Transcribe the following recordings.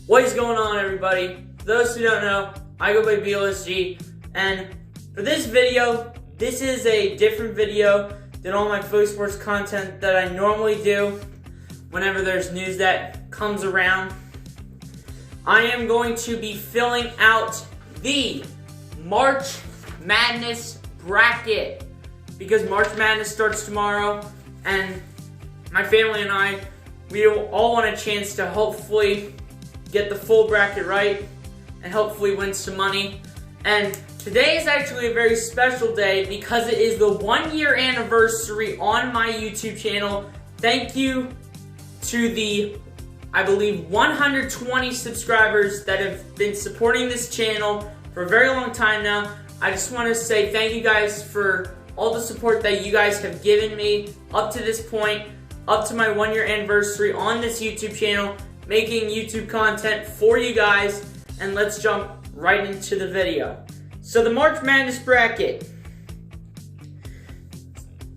What is going on, everybody? For those who don't know, I go by BLSG, and for this video, this is a different video than all my Philly sports content that I normally do whenever there's news that comes around. I am going to be filling out the March Madness bracket because March Madness starts tomorrow, and my family and I, we all want a chance to hopefully get the full bracket right and hopefully win some money. And today is actually a very special day because it is the 1-year anniversary on my YouTube channel. Thank you to the, I believe, 120 subscribers that have been supporting this channel for a very long time now. I just want to say thank you guys for all the support that you guys have given me up to this point, up to my 1-year anniversary on this YouTube channel, making YouTube content for you guys. And let's jump right into the video. So the March Madness bracket.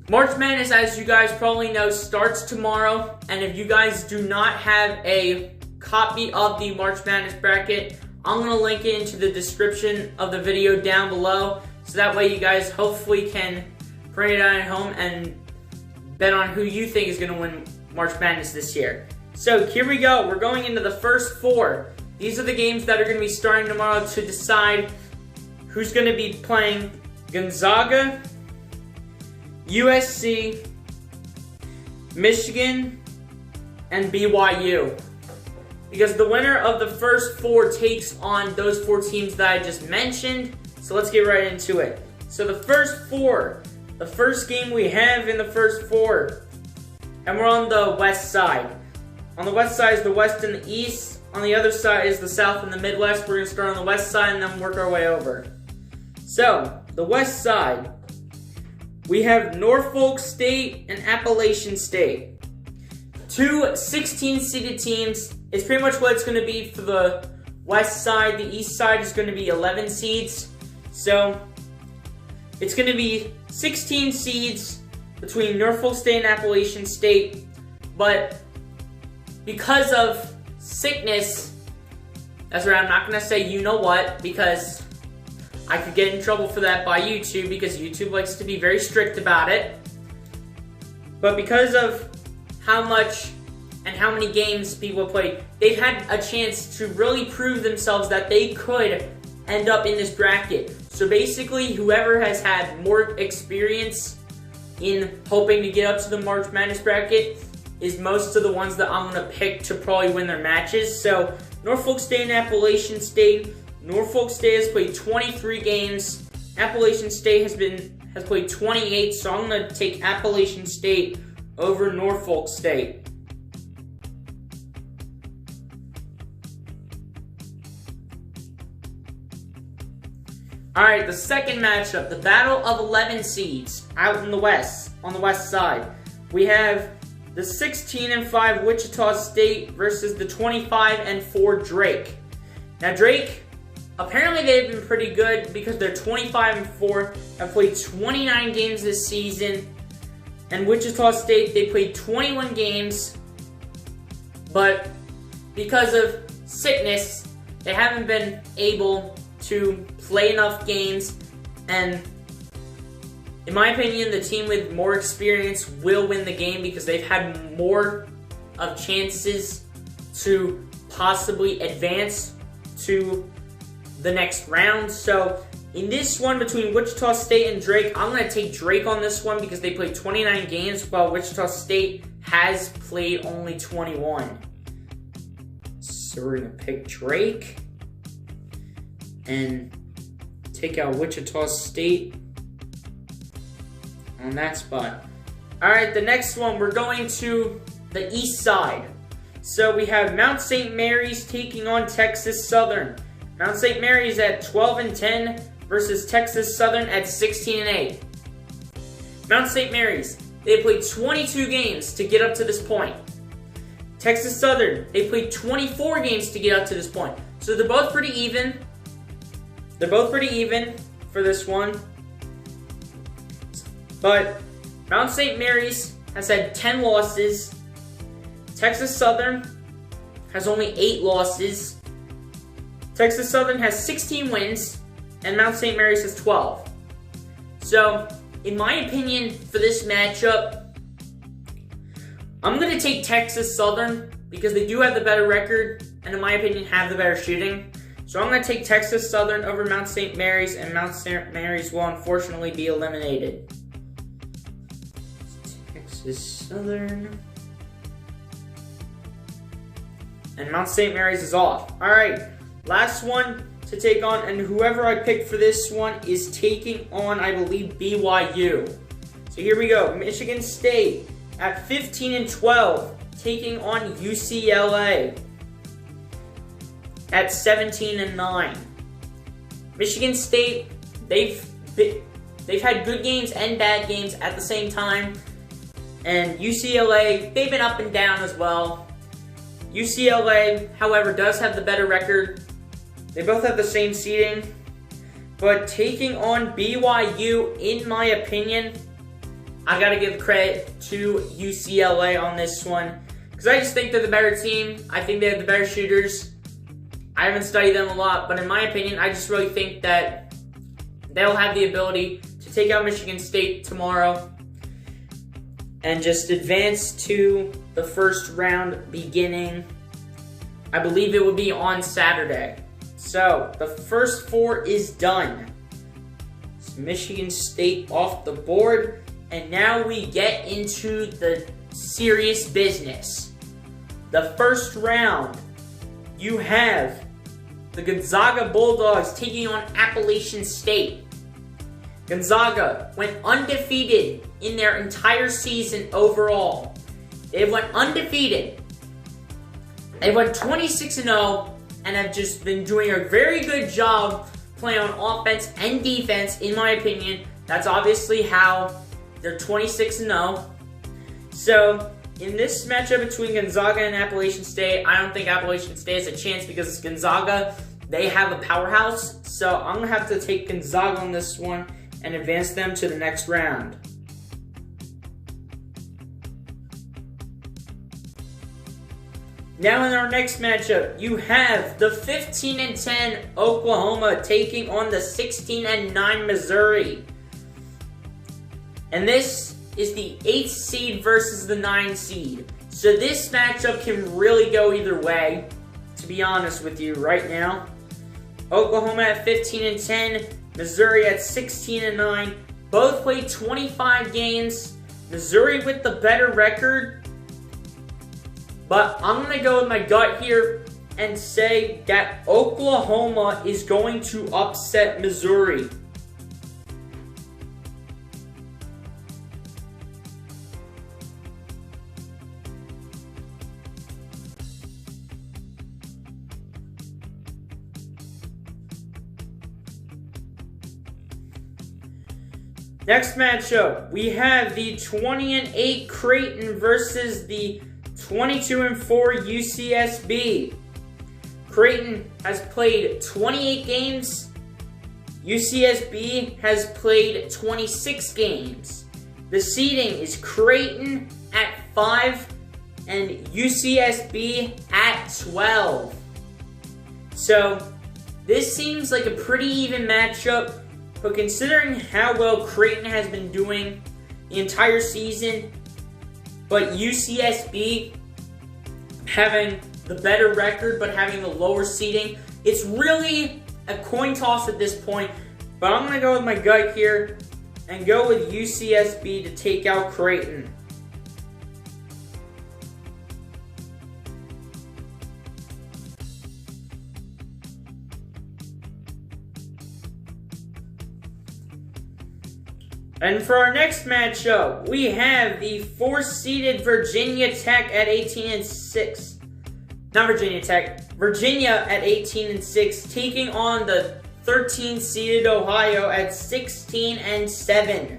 March Madness, as you guys probably know, starts tomorrow. And if you guys do not have a copy of the March Madness bracket, I'm going to link it into the description of the video down below. So that way you guys hopefully can print it out at home and bet on who you think is going to win March Madness this year. So here we go. We're going into the first 4. These are the games that are going to be starting tomorrow to decide who's going to be playing Gonzaga, USC, Michigan, and BYU. Because the winner of the first 4 takes on those 4 teams that I just mentioned. So let's get right into it. So the first 4, the first game we have in the first 4, and we're on the west side. On the west side is the West and the East. On the other side is the South and the Midwest. We're going to start on the west side and then work our way over. So, the west side, we have Norfolk State and Appalachian State. 2 16-seeded teams is pretty much what it's going to be for the west side. The east side is going to be 11 seeds. So, it's going to be 16 seeds between Norfolk State and Appalachian State. But because of sickness, that's right, I'm not going to say you know what, because I could get in trouble for that by YouTube, because YouTube likes to be very strict about it. But because of how much and how many games people play, they've had a chance to really prove themselves that they could end up in this bracket. So basically, whoever has had more experience in hoping to get up to the March Madness bracket is most of the ones that I'm going to pick to probably win their matches. So, Norfolk State and Appalachian State. Norfolk State has played 23 games. Appalachian State has played 28, so I'm going to take Appalachian State over Norfolk State. Alright, the second matchup, the Battle of 11 Seeds, out in the west, on the west side. We have the 16-5 Wichita State versus the 25-4 Drake. Now Drake, apparently they've been pretty good because they're 25-4, have played 29 games this season. And Wichita State, they played 21 games, but because of sickness, they haven't been able to play enough games. And in my opinion, the team with more experience will win the game because they've had more of chances to possibly advance to the next round. So in this one between Wichita State and Drake, I'm going to take Drake on this one because they played 29 games while Wichita State has played only 21. So we're going to pick Drake and take out Wichita State on that spot. Alright, the next one, we're going to the east side. So we have Mount St. Mary's taking on Texas Southern. Mount St. Mary's at 12-10 versus Texas Southern at 16-8. Mount St. Mary's, they played 22 games to get up to this point. Texas Southern, they played 24 games to get up to this point. So they're both pretty even. They're both pretty even for this one. But Mount St. Mary's has had 10 losses. Texas Southern has only 8 losses. Texas Southern has 16 wins, and Mount St. Mary's has 12. So, in my opinion, for this matchup, I'm going to take Texas Southern because they do have the better record, and in my opinion, have the better shooting. So I'm going to take Texas Southern over Mount St. Mary's, and Mount St. Mary's will unfortunately be eliminated. Texas Southern. And Mount St. Mary's is off. Alright, last one to take on, and whoever I picked for this one is taking on, I believe, BYU. So here we go. Michigan State at 15-12, taking on UCLA at 17-9. Michigan State, they've had good games and bad games at the same time. And UCLA, they've been up and down as well. UCLA, however, does have the better record. They both have the same seeding. But taking on BYU, in my opinion, I gotta give credit to UCLA on this one. Because I just think they're the better team. I think they have the better shooters. I haven't studied them a lot, but in my opinion, I just really think that they'll have the ability to take out Michigan State tomorrow and just advance to the first round beginning. I believe it will be on Saturday. So, the first four is done. It's Michigan State off the board, and now we get into the serious business. The first round, you have the Gonzaga Bulldogs taking on Appalachian State. Gonzaga went undefeated in their entire season overall. They went undefeated. They went 26-0 and have just been doing a very good job playing on offense and defense, in my opinion. That's obviously how they're 26-0. So, in this matchup between Gonzaga and Appalachian State, I don't think Appalachian State has a chance because it's Gonzaga. They have a powerhouse. So, I'm going to have to take Gonzaga on this one and advance them to the next round. Now in our next matchup, you have the 15-10 Oklahoma taking on the 16-9 Missouri. And this is the 8th seed versus the 9th seed. So this matchup can really go either way, to be honest with you right now. Oklahoma at 15-10, Missouri at 16-9. Both played 25 games. Missouri with the better record. But I'm going to go with my gut here and say that Oklahoma is going to upset Missouri. Next matchup, we have the 20-8 Creighton versus the 22-4 UCSB. Creighton has played 28 games. UCSB has played 26 games. The seeding is Creighton at 5 and UCSB at 12. So, this seems like a pretty even matchup, but considering how well Creighton has been doing the entire season, but UCSB having the better record but having the lower seeding, it's really a coin toss at this point. But I'm going to go with my gut here and go with UCSB to take out Creighton. And for our next matchup, we have the 4th-seeded Virginia Tech at 18-6. Not Virginia Tech. Virginia at 18-6, taking on the 13th-seeded Ohio at 16-7.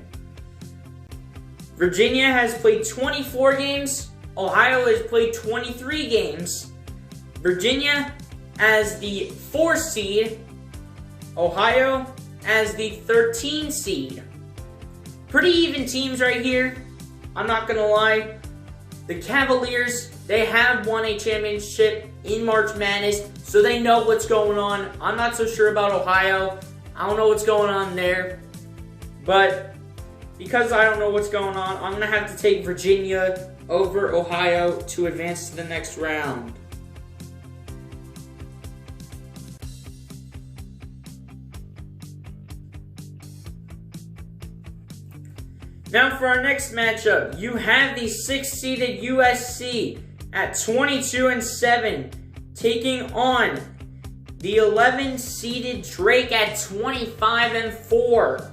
Virginia has played 24 games. Ohio has played 23 games. Virginia as the 4th seed. Ohio as the 13th seed. Pretty even teams right here. I'm not going to lie. The Cavaliers, they have won a championship in March Madness, so they know what's going on. I'm not so sure about Ohio. I don't know what's going on there. But because I don't know what's going on, I'm going to have to take Virginia over Ohio to advance to the next round. Now for our next matchup, you have the 6th-seeded USC at 22-7, taking on the 11th-seeded Drake at 25-4.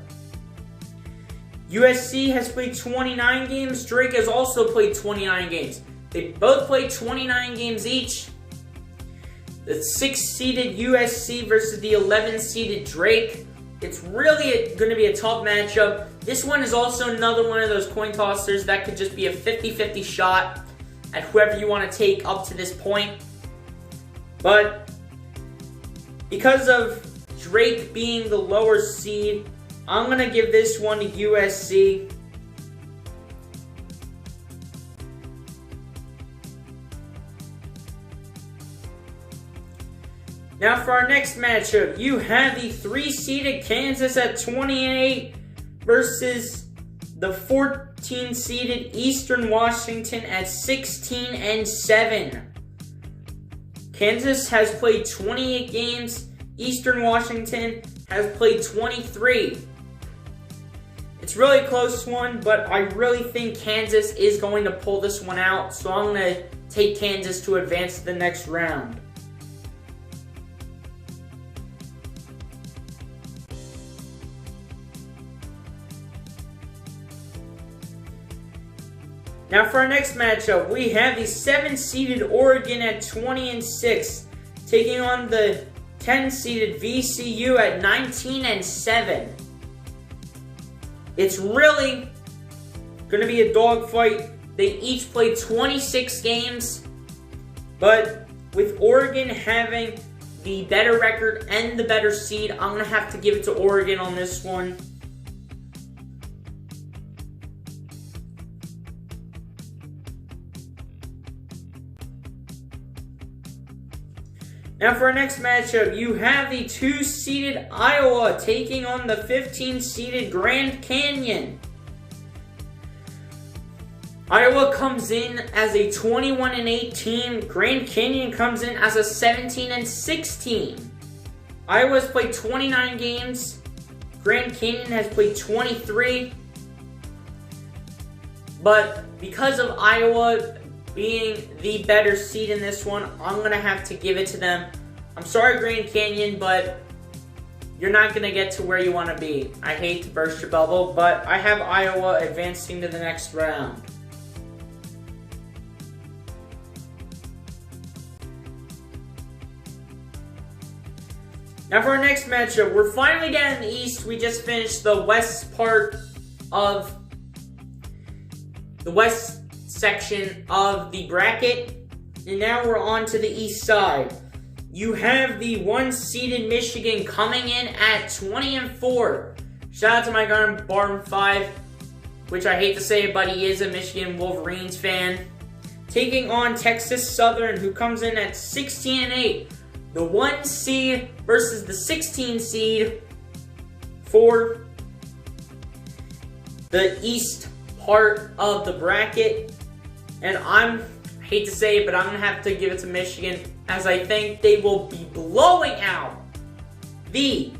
USC has played 29 games. Drake has also played 29 games. They both played 29 games each. The 6th-seeded USC versus the 11th-seeded Drake. It's really going to be a tough matchup. This one is also another one of those coin tossers that could just be a 50-50 shot at whoever you want to take up to this point. But because of Drake being the lower seed, I'm going to give this one to USC. Now for our next matchup, you have the 3-seeded Kansas at 20-8 versus the 14-seeded Eastern Washington at 16-7. Kansas has played 28 games. Eastern Washington has played 23. It's really a close one, but I really think Kansas is going to pull this one out, so I'm going to take Kansas to advance to the next round. Now for our next matchup, we have the 7th-seeded Oregon at 20-6, taking on the 10th-seeded VCU at 19-7. It's really going to be a dogfight. They each played 26 games, but with Oregon having the better record and the better seed, I'm going to have to give it to Oregon on this one. Now for our next matchup, you have the 2-seeded Iowa taking on the 15-seeded Grand Canyon. Iowa comes in as a 21-8 team. Grand Canyon comes in as a 17-6 team. Iowa's played 29 games. Grand Canyon has played 23. But because of Iowa being the better seed in this one, I'm going to have to give it to them. I'm sorry, Grand Canyon, but you're not going to get to where you want to be. I hate to burst your bubble, but I have Iowa advancing to the next round. Now for our next matchup, we're finally down in the East. We just finished the west part of the west section of the bracket, and now we're on to the east side. You have the 1-seeded Michigan coming in at 20-4. Shout out to my guy Barton 5, which I hate to say it, but he is a Michigan Wolverines fan, taking on Texas Southern, who comes in at 16-8. The 1 seed versus the 16 seed for the east part of the bracket. And I hate to say it, but I'm going to have to give it to Michigan, as I think they will be blowing out the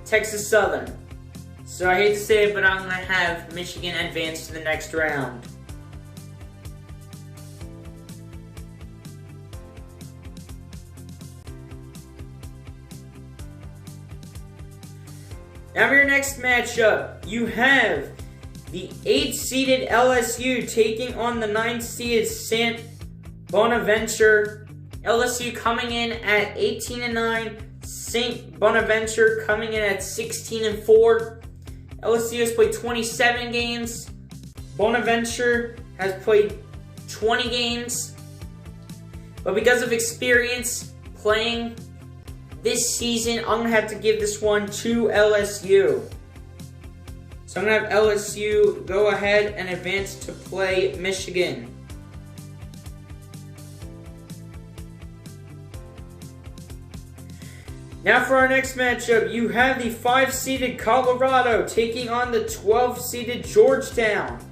Texas Southern. So I hate to say it, but I'm going to have Michigan advance to the next round. Now for your next matchup, you have the 8th-seeded LSU taking on the 9th-seeded St. Bonaventure. LSU coming in at 18-9. St. Bonaventure coming in at 16-4. LSU has played 27 games. Bonaventure has played 20 games. But because of experience playing this season, I'm going to have to give this one to LSU. So I'm going to have LSU go ahead and advance to play Michigan. Now for our next matchup, you have the 5-seeded Colorado taking on the 12-seeded Georgetown.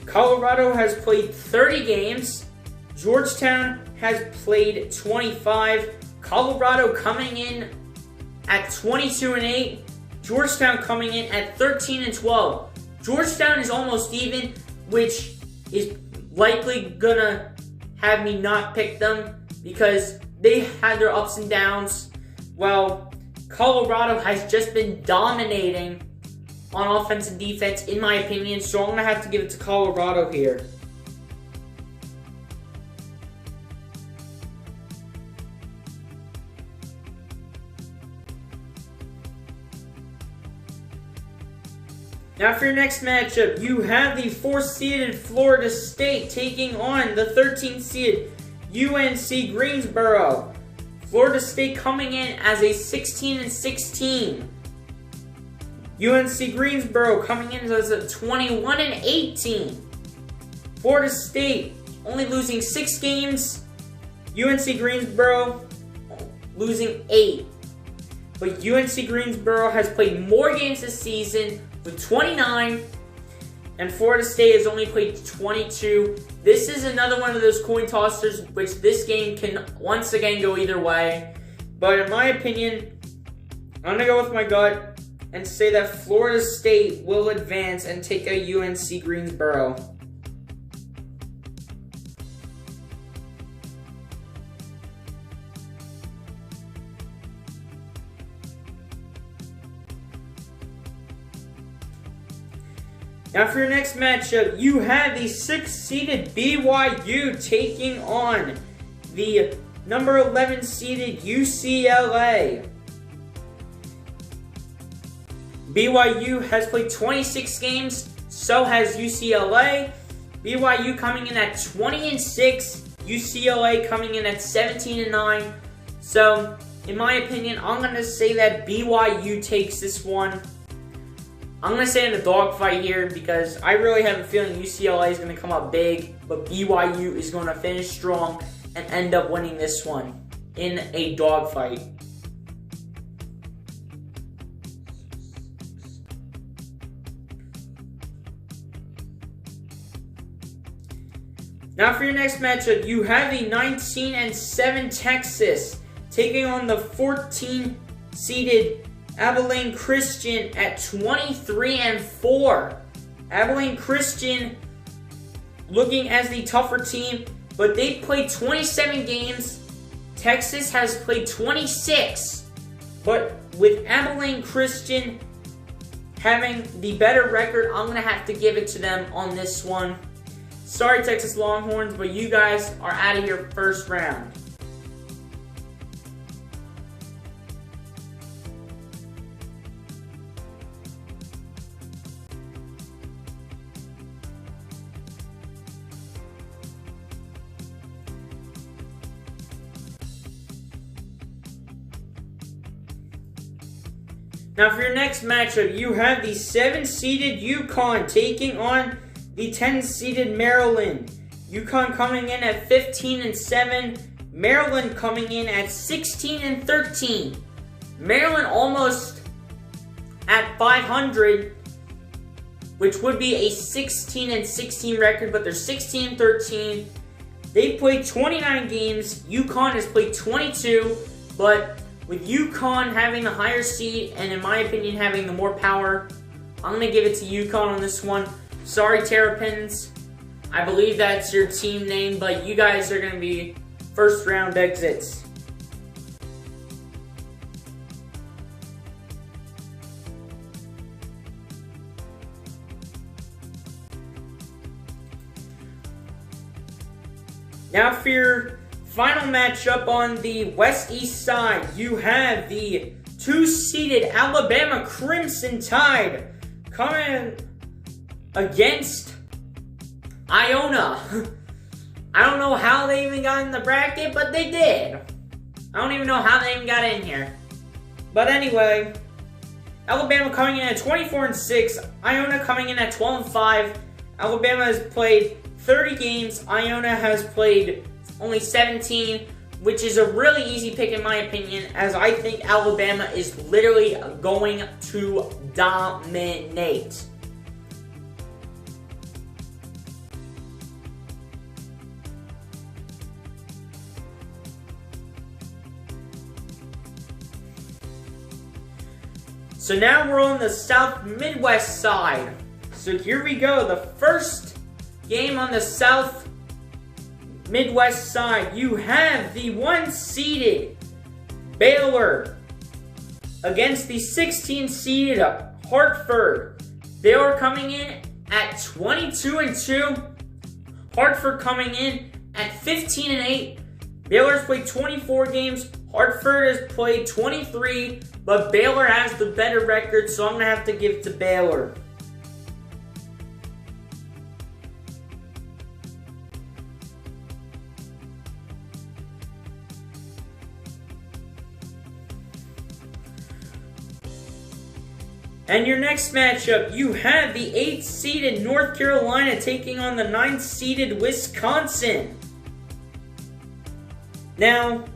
Colorado has played 30 games. Georgetown has played 25. Colorado coming in at 22-8. Georgetown coming in at 13-12. Georgetown is almost even, which is likely gonna have me not pick them because they had their ups and downs. Well, Colorado has just been dominating on offense and defense, in my opinion, so I'm going to have to give it to Colorado here. Now for your next matchup, you have the 4th-seeded Florida State taking on the 13th-seeded UNC Greensboro. Florida State coming in as a 16-16. UNC Greensboro coming in as a 21-18. Florida State only losing 6 games. UNC Greensboro losing 8. But UNC Greensboro has played more games this season with 29. And Florida State has only played 22. This is another one of those coin tossers, which this game can once again go either way. But in my opinion, I'm going to go with my gut and say that Florida State will advance and take a UNC Greensboro. Now for your next matchup, you have the 6th-seeded BYU taking on the number 11-seeded UCLA. BYU has played 26 games, so has UCLA. BYU coming in at 20-6, UCLA coming in at 17-9. So, in my opinion, I'm going to say that BYU takes this one. I'm going to say in a dogfight here because I really have a feeling UCLA is going to come up big, but BYU is going to finish strong and end up winning this one in a dogfight. Now for your next matchup, you have the 19-7 Texas taking on the 14-seeded Abilene Christian at 23-4. Abilene Christian looking as the tougher team, but they played 27 games. Texas has played 26. But with Abilene Christian having the better record, I'm going to have to give it to them on this one. Sorry, Texas Longhorns, but you guys are out of your first round. Now for your next matchup, you have the 7-seeded UConn taking on the 10-seeded Maryland. UConn coming in at 15-7. Maryland coming in at 16-13. Maryland almost at 500, which would be a 16-16 record, but they're 16-13. They played 29 games. UConn has played 22, but with UConn having the higher seed and, in my opinion, having the more power, I'm going to give it to UConn on this one. Sorry, Terrapins. I believe that's your team name, but you guys are going to be first-round exits. Now for your final matchup on the West-East side, you have the 2-seeded Alabama Crimson Tide coming against Iona. I don't know how they even got in the bracket, but they did. I don't even know how they even got in here. But anyway, Alabama coming in at 24-6, Iona coming in at 12-5. Alabama has played 30 games, Iona has played only 17, which is a really easy pick in my opinion, as I think Alabama is literally going to dominate. So now we're on the South Midwest side. So here we go. The first game on the South Midwest side. You have the 1-seeded Baylor against the 16-seeded Hartford. They are coming in at 22-2. Hartford coming in at 15-8. Baylor's played 24 games. Hartford has played 23, but Baylor has the better record, so I'm going to have to give it to Baylor. And your next matchup, you have the 8th-seeded North Carolina taking on the 9th-seeded Wisconsin. Now,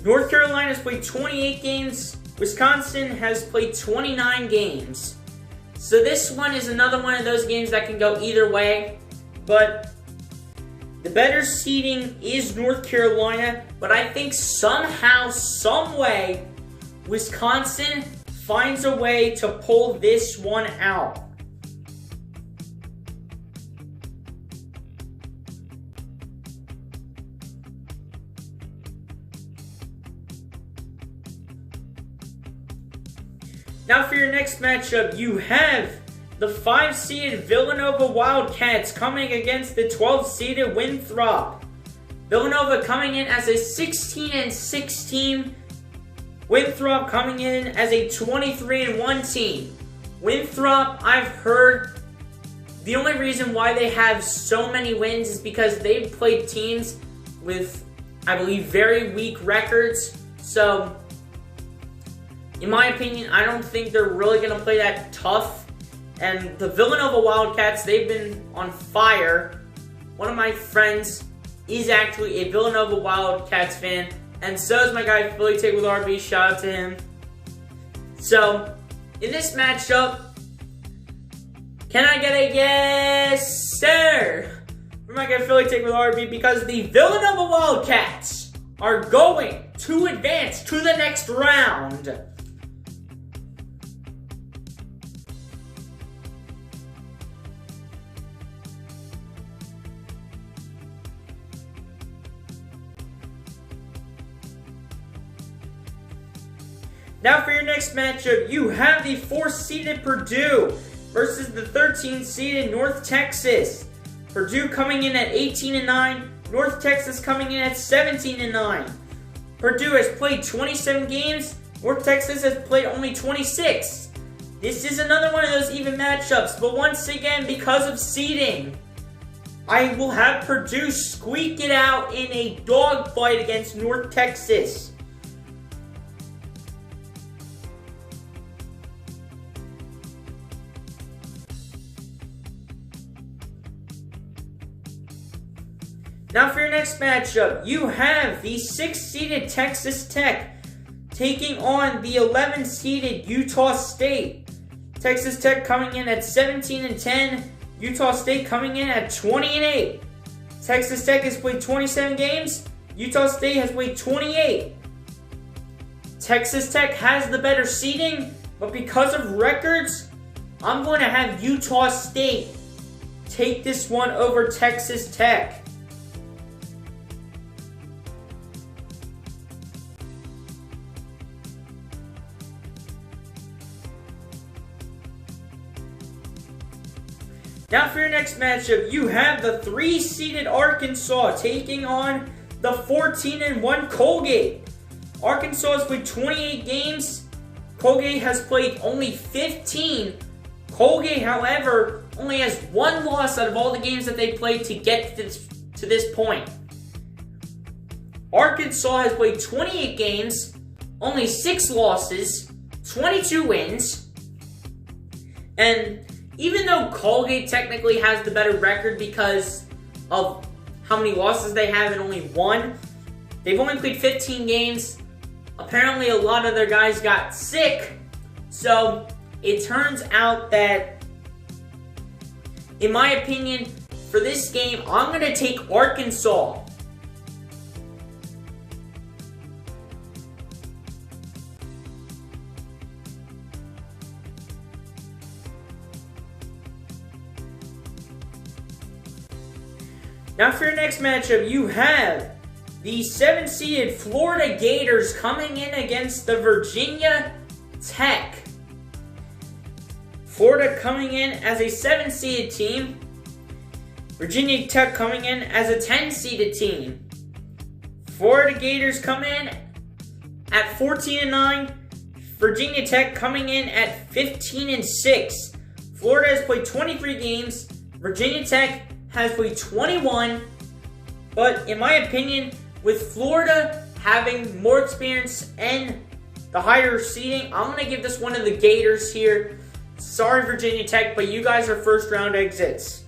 North Carolina has played 28 games. Wisconsin has played 29 games. So this one is another one of those games that can go either way. But the better seeding is North Carolina. But I think somehow, some way, Wisconsin finds a way to pull this one out. Now for your next matchup, you have the 5-seeded Villanova Wildcats coming against the 12-seeded Winthrop. Villanova coming in as a 16-6 team. Winthrop coming in as a 23-1 team. Winthrop, I've heard, the only reason why they have so many wins is because they've played teams with, I believe, very weak records. So, in my opinion, I don't think they're really going to play that tough. And the Villanova Wildcats, they've been on fire. One of my friends is actually a Villanova Wildcats fan. And so is my guy, Philly Take with RB. Shout out to him. So, in this matchup, can I get a yes, sir? For my guy, Philly Take with RB, because the Villanova Wildcats are going to advance to the next round. Now for your next matchup, you have the 4th-seeded Purdue versus the 13th-seeded North Texas. Purdue coming in at 18-9, North Texas coming in at 17-9. Purdue has played 27 games, North Texas has played only 26. This is another one of those even matchups, but once again, because of seeding, I will have Purdue squeak it out in a dogfight against North Texas. Now for your next matchup, you have the 6th-seeded Texas Tech taking on the 11th-seeded Utah State. Texas Tech coming in at 17-10, Utah State coming in at 20-8. Texas Tech has played 27 games, Utah State has played 28. Texas Tech has the better seeding, but because of records, I'm going to have Utah State take this one over Texas Tech. Now for your next matchup, you have the 3-seeded Arkansas taking on the 14-1 Colgate. Arkansas has played 28 games. Colgate has played only 15. Colgate, however, only has 1 loss out of all the games that they played to get to this point. Arkansas has played 28 games, only 6 losses, 22 wins, and even though Colgate technically has the better record because of how many losses they have and only 1, They've only played 15 games. Apparently, a lot of their guys got sick. So, it turns out that, in my opinion, for this game, I'm going to take Arkansas. Now for your next matchup, you have the 7-seeded Florida Gators coming in against the Virginia Tech. Florida coming in as a 7-seeded team. Virginia Tech coming in as a 10-seeded team. Florida Gators come in at 14-9. Virginia Tech coming in at 15-6. Florida has played 23 games. Virginia Tech has played 21, but in my opinion, with Florida having more experience and the higher seeding, I'm going to give this one to the Gators here. Sorry, Virginia Tech, but you guys are first round exits.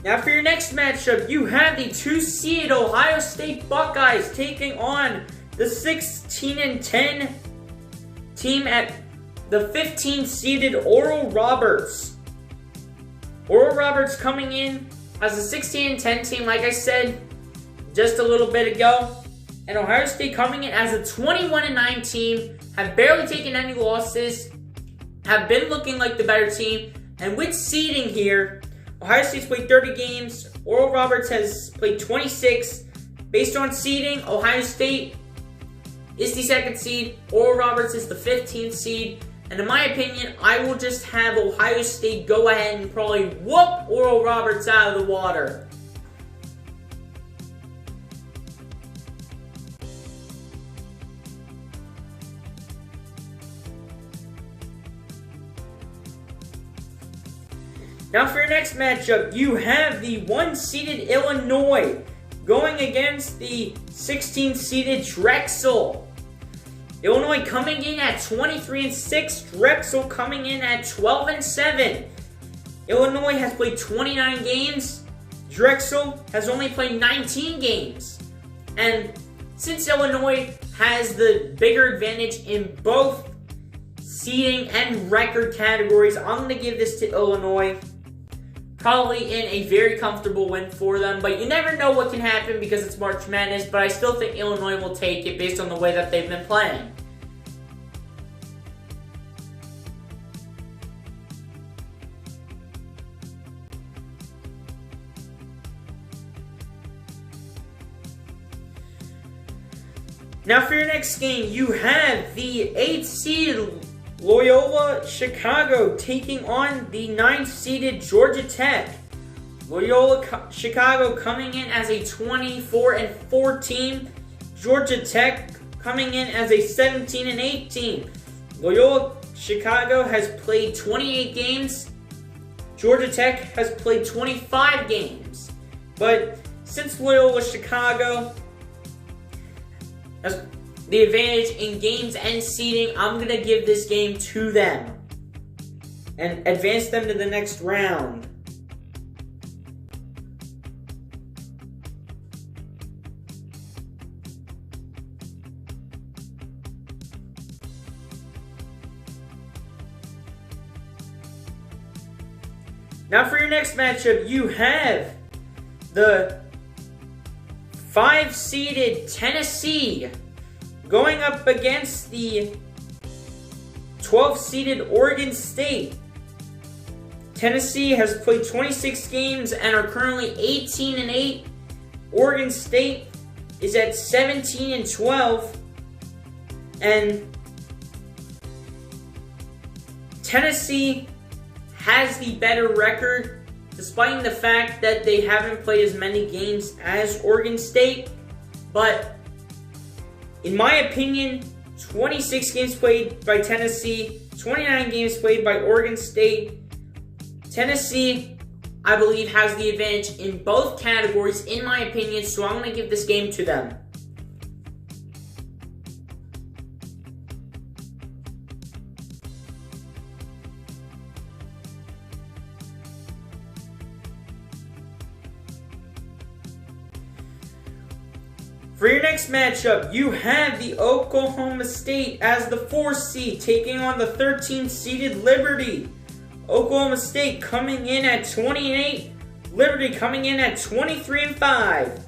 Now for your next matchup, you have the 2-seeded Ohio State Buckeyes taking on the 16-10 team at the 15-seeded Oral Roberts. Oral Roberts coming in as a 16-10 team, like I said just a little bit ago. And Ohio State coming in as a 21-9 team, have barely taken any losses, have been looking like the better team. And with seeding here, Ohio State's played 30 games. Oral Roberts has played 26. Based on seeding, Ohio State is the 2nd seed. Oral Roberts is the 15th seed. And in my opinion, I will just have Ohio State go ahead and probably whoop Oral Roberts out of the water. Now for your next matchup, you have the 1-seeded Illinois going against the 16-seeded Drexel. Illinois coming in at 23-6, Drexel coming in at 12-7. Illinois has played 29 games, Drexel has only played 19 games. And since Illinois has the bigger advantage in both seeding and record categories, I'm going to give this to Illinois. Probably in a very comfortable win for them, but you never know what can happen because it's March Madness, but I still think Illinois will take it based on the way that they've been playing. Now for your next game, you have the 8-seed Loyola Chicago taking on the 9th-seeded Georgia Tech. Loyola Chicago coming in as a 24-4 team. Georgia Tech coming in as a 17-8 team. Loyola Chicago has played 28 games. Georgia Tech has played 25 games. But since Loyola Chicago has the advantage in games and seeding, I'm going to give this game to them and advance them to the next round. Now for your next matchup, you have the 5-seeded Tennessee going up against the 12-seeded Oregon State. Tennessee has played 26 games and are currently 18-8. Oregon State is at 17-12. And Tennessee has the better record, despite the fact that they haven't played as many games as Oregon State. But in my opinion, 26 games played by Tennessee, 29 games played by Oregon State. Tennessee, I believe, has the advantage in both categories, in my opinion, so I'm going to give this game to them. For your next matchup, you have the Oklahoma State as the 4th seed taking on the 13th seeded Liberty. Oklahoma State coming in at 20-8, Liberty coming in at 23-5.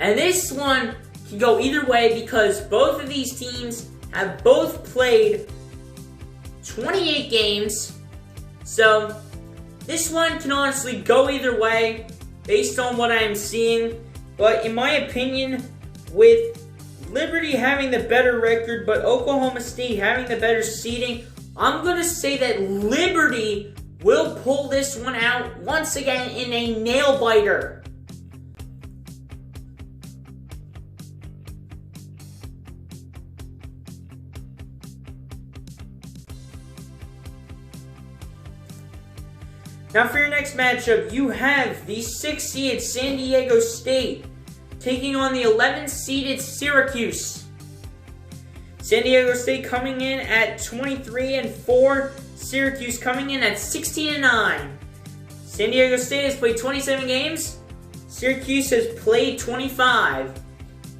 And this one can go either way because both of these teams have both played 28 games. So this one can honestly go either way based on what I am seeing. But in my opinion, with Liberty having the better record, but Oklahoma State having the better seeding, I'm going to say that Liberty will pull this one out once again in a nail-biter. Now for your next matchup, you have the 6th-seeded San Diego State taking on the 11th-seeded Syracuse. San Diego State coming in at 23-4, Syracuse coming in at 16-9. San Diego State has played 27 games, Syracuse has played 25.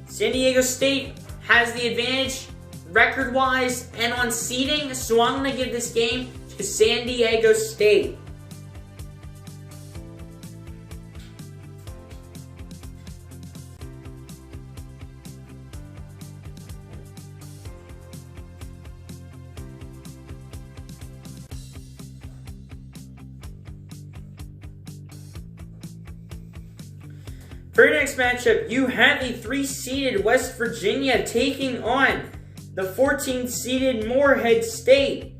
San Diego State has the advantage record-wise and on seeding, so I'm going to give this game to San Diego State. For your next matchup, you have the 3-seeded West Virginia taking on the 14th-seeded Morehead State.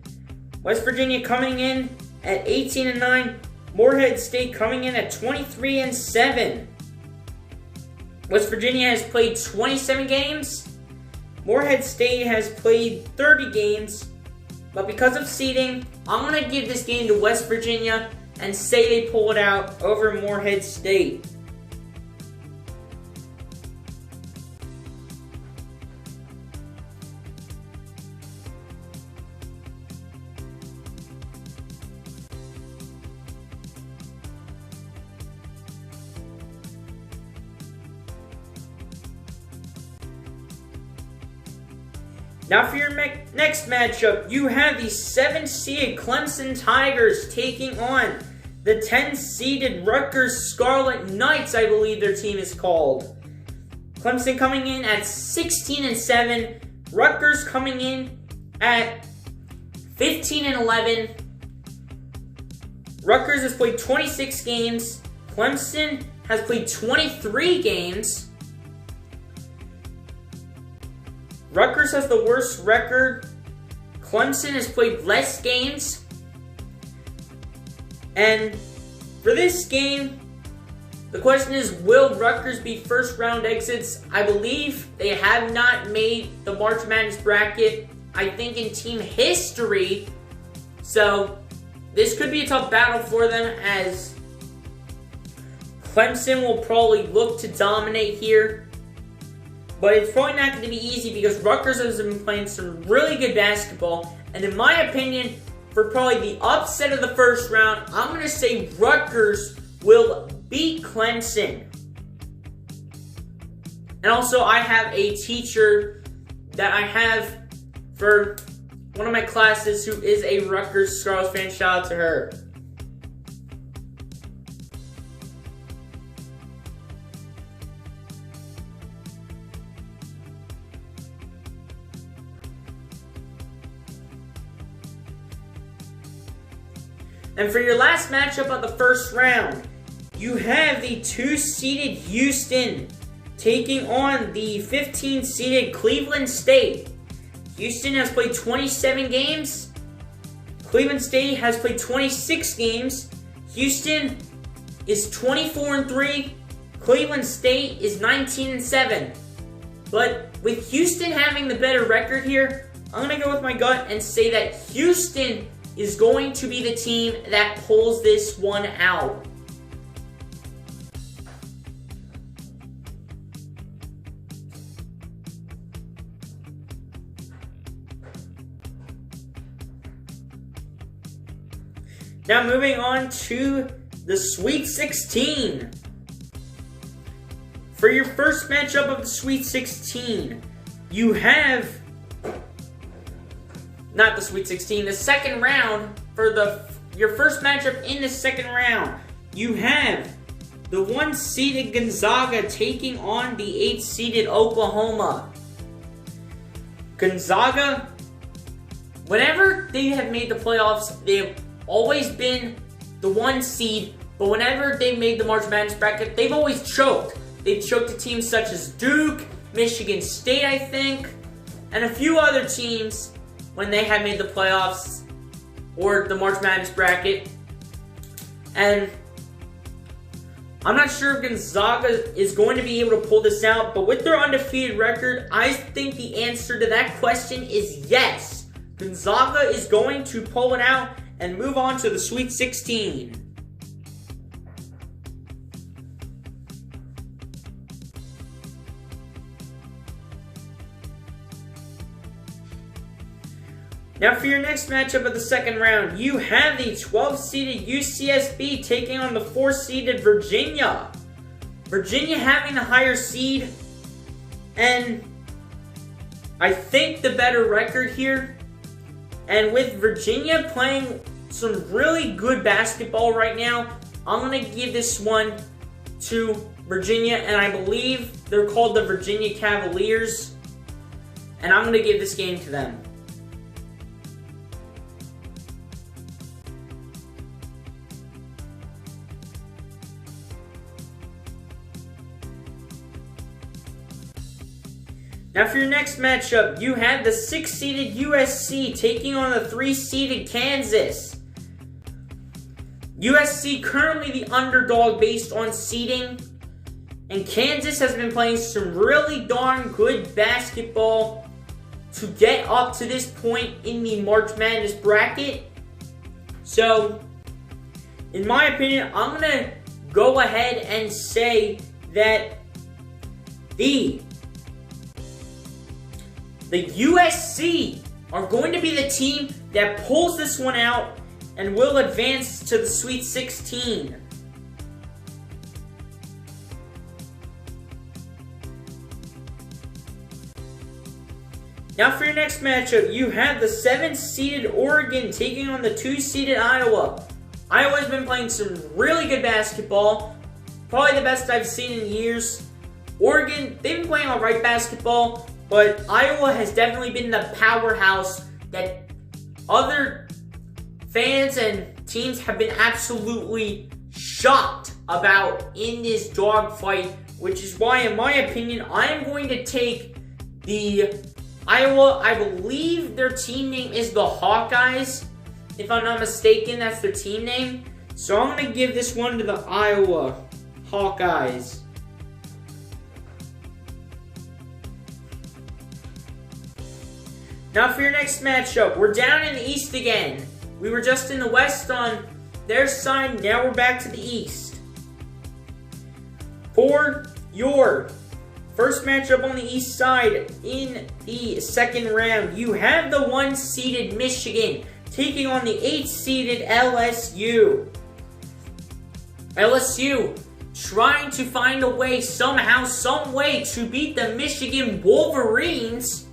West Virginia coming in at 18-9, Morehead State coming in at 23-7. West Virginia has played 27 games, Morehead State has played 30 games, but because of seeding, I'm going to give this game to West Virginia and say they pull it out over Morehead State. Now for your next matchup, you have the 7th-seeded Clemson Tigers taking on the 10th-seeded Rutgers Scarlet Knights, I believe their team is called. Clemson coming in at 16-7, Rutgers coming in at 15-11. Rutgers has played 26 games, Clemson has played 23 games. Rutgers has the worst record. Clemson has played less games. And for this game, the question is, will Rutgers be first round exits? I believe they have not made the March Madness bracket, I think, in team history. So this could be a tough battle for them, as Clemson will probably look to dominate here. But it's probably not going to be easy because Rutgers has been playing some really good basketball. And in my opinion, for probably the upset of the first round, I'm going to say Rutgers will beat Clemson. And also, I have a teacher that I have for one of my classes who is a Rutgers Scarlet fan. Shout out to her. And for your last matchup of the first round, you have the 2-seeded Houston taking on the 15-seeded Cleveland State. Houston has played 27 games. Cleveland State has played 26 games. Houston is 24-3. Cleveland State is 19-7. But with Houston having the better record here, I'm going to go with my gut and say that Houston is going to be the team that pulls this one out. Now moving on to the Sweet 16. For your first matchup of the Sweet 16, you have, not the Sweet 16, the second round. For your first matchup in the second round, you have the 1-seeded Gonzaga taking on the 8-seeded Oklahoma. Gonzaga, whenever they have made the playoffs, they have always been the 1 seed, but whenever they've made the March Madness bracket, they've always choked. They've choked to teams such as Duke, Michigan State, I think, and a few other teams when they have made the playoffs or the March Madness bracket. And I'm not sure if Gonzaga is going to be able to pull this out, but with their undefeated record, I think the answer to that question is yes. Gonzaga is going to pull it out and move on to the Sweet 16. Now for your next matchup of the second round, you have the 12-seeded UCSB taking on the 4-seeded Virginia. Virginia having the higher seed, and I think the better record here. And with Virginia playing some really good basketball right now, I'm going to give this one to Virginia, and I believe they're called the Virginia Cavaliers, and I'm going to give this game to them. Now for your next matchup, you have the 6-seeded USC taking on the 3-seeded Kansas. USC currently the underdog based on seeding, and Kansas has been playing some really darn good basketball to get up to this point in the March Madness bracket. So, in my opinion, I'm going to go ahead and say that the USC are going to be the team that pulls this one out and will advance to the Sweet 16. Now for your next matchup, you have the 7-seeded Oregon taking on the 2-seeded Iowa. Iowa's been playing some really good basketball, probably the best I've seen in years. Oregon, they've been playing alright basketball, but Iowa has definitely been the powerhouse that other fans and teams have been absolutely shocked about in this dogfight, which is why, in my opinion, I am going to take the Iowa. I believe their team name is the Hawkeyes. If I'm not mistaken, that's their team name. So I'm going to give this one to the Iowa Hawkeyes. Now for your next matchup, we're down in the East again. We were just in the West on their side, now we're back to the East. For your first matchup on the East side in the second round, you have the 1-seeded Michigan taking on the 8-seeded LSU. LSU trying to find a way, somehow, some way, to beat the Michigan Wolverines.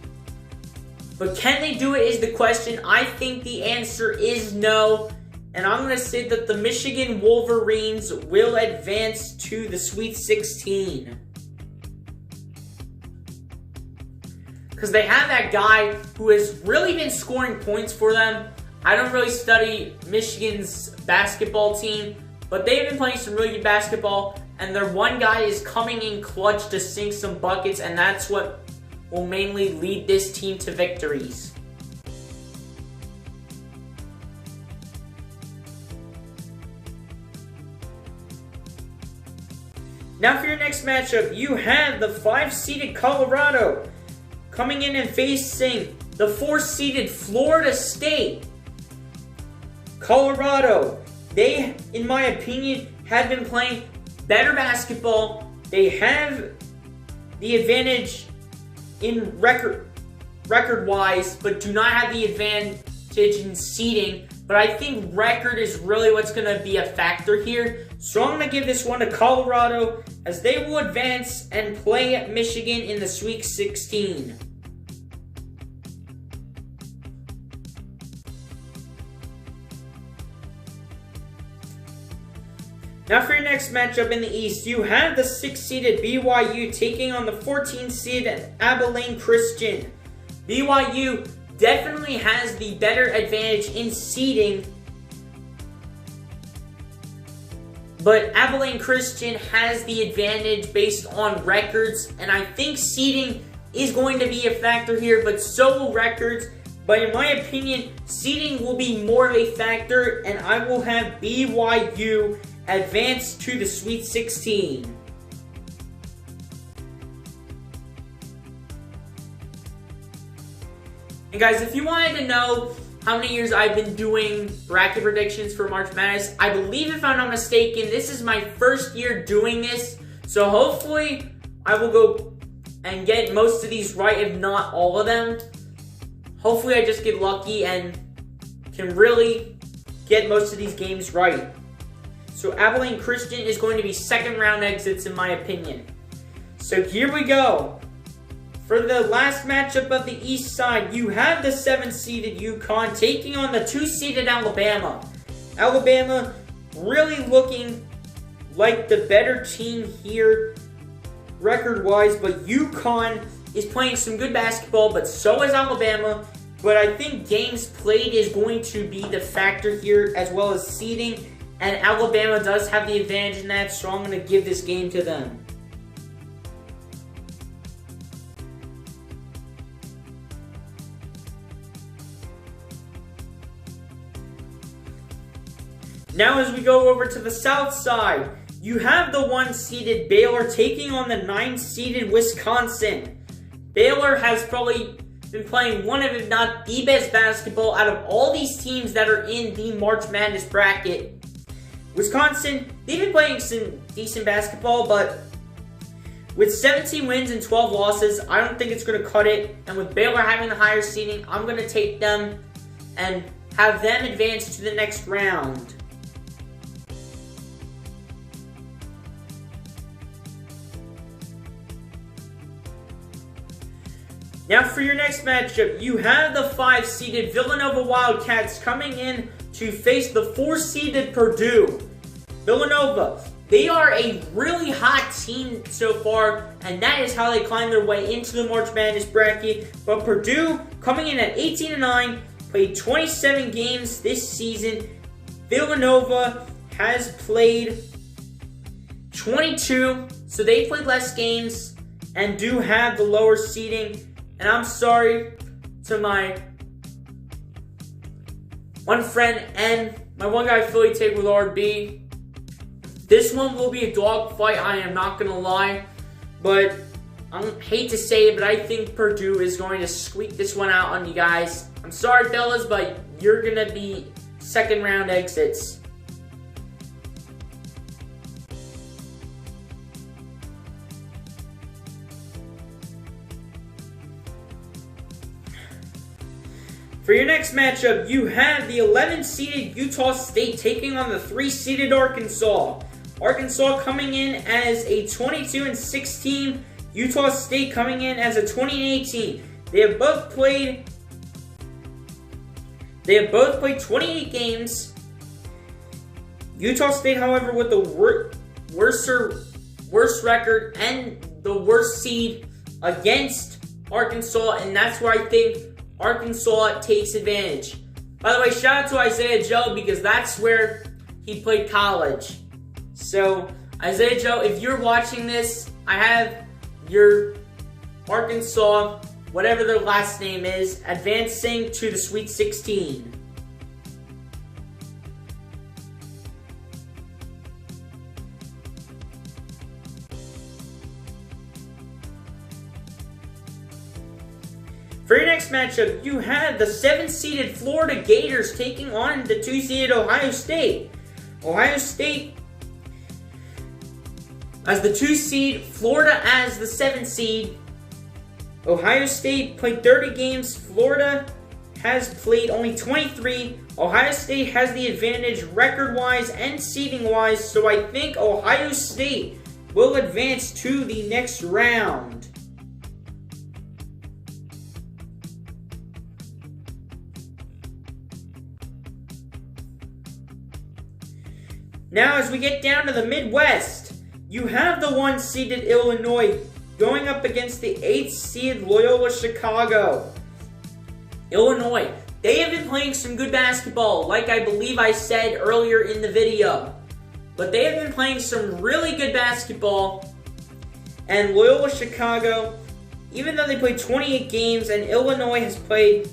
But can they do it is the question. I think the answer is no. And I'm going to say that the Michigan Wolverines will advance to the Sweet 16. Because they have that guy who has really been scoring points for them. I don't really study Michigan's basketball team, but they've been playing some really good basketball. And their one guy is coming in clutch to sink some buckets, and that's what will mainly lead this team to victories. Now for your next matchup, you have the 5-seeded Colorado coming in and facing the 4-seeded Florida State. Colorado, they, in my opinion, have been playing better basketball. They have the advantage in record-wise, but do not have the advantage in seeding. but I think record is really what's going to be a factor here. So I'm going to give this one to Colorado as they will advance and play Michigan in the Sweet 16. Now for your next matchup in the East, you have the 6th-seeded BYU taking on the 14th-seeded Abilene Christian. BYU definitely has the better advantage in seeding, but Abilene Christian has the advantage based on records, and I think seeding is going to be a factor here, but so will records. But in my opinion, seeding will be more of a factor, and I will have BYU advance to the Sweet 16. And guys, if you wanted to know how many years I've been doing bracket predictions for March Madness, I believe, if I'm not mistaken, this is my first year doing this. So hopefully I will go and get most of these right, if not all of them. Hopefully I just get lucky and can really get most of these games right. So Abilene Christian is going to be second round exits in my opinion. So here we go. For the last matchup of the East side, you have the 7th-seeded UConn taking on the 2nd-seeded Alabama. Alabama really looking like the better team here record-wise, but UConn is playing some good basketball, but so is Alabama. But I think games played is going to be the factor here, as well as seeding. And Alabama does have the advantage in that, so I'm going to give this game to them. Now as we go over to the South side, you have the 1-seeded Baylor taking on the 9th-seeded Wisconsin. Baylor has probably been playing one of, if not the best basketball out of all these teams that are in the March Madness bracket. Wisconsin, they've been playing some decent basketball, but with 17 wins and 12 losses, I don't think it's going to cut it. And with Baylor having the higher seeding, I'm going to take them and have them advance to the next round. Now for your next matchup, you have the 5-seeded Villanova Wildcats coming in to face the 4-seeded Purdue. Villanova, they are a really hot team so far, and that is how they climb their way into the March Madness bracket. But Purdue, coming in at 18-9, played 27 games this season. Villanova has played 22, so they played less games and do have the lower seeding. And I'm sorry to my one friend and my one guy Philly take with RB. This one will be a dogfight, I am not going to lie. But I hate to say it, but I think Purdue is going to squeak this one out on you guys. I'm sorry, fellas, but you're going to be second round exits. For your next matchup, you have the 11th-seeded Utah State taking on the 3-seeded Arkansas. Arkansas coming in as a 22-6 team. Utah State coming in as a 20-8 team. They have both played 28 games. Utah State, however, with the worst record and the worst seed against Arkansas, and that's where I think Arkansas takes advantage. By the way, shout out to Isaiah Joe because that's where he played college. So, Isaiah Joe, if you're watching this, I have your Arkansas, whatever their last name is, advancing to the Sweet 16. For your next matchup, you have the 7th-seeded Florida Gators taking on the 2-seeded Ohio State. Ohio State as the 2 seed, Florida as the 7th seed. Ohio State played 30 games. Florida has played only 23. Ohio State has the advantage record-wise and seeding-wise, so I think Ohio State will advance to the next round. Now, as we get down to the Midwest, you have the 1-seeded Illinois going up against the 8th-seed Loyola Chicago. Illinois, they have been playing some good basketball, like I believe I said earlier in the video. But they have been playing some really good basketball. And Loyola Chicago, even though they played 28 games and Illinois has played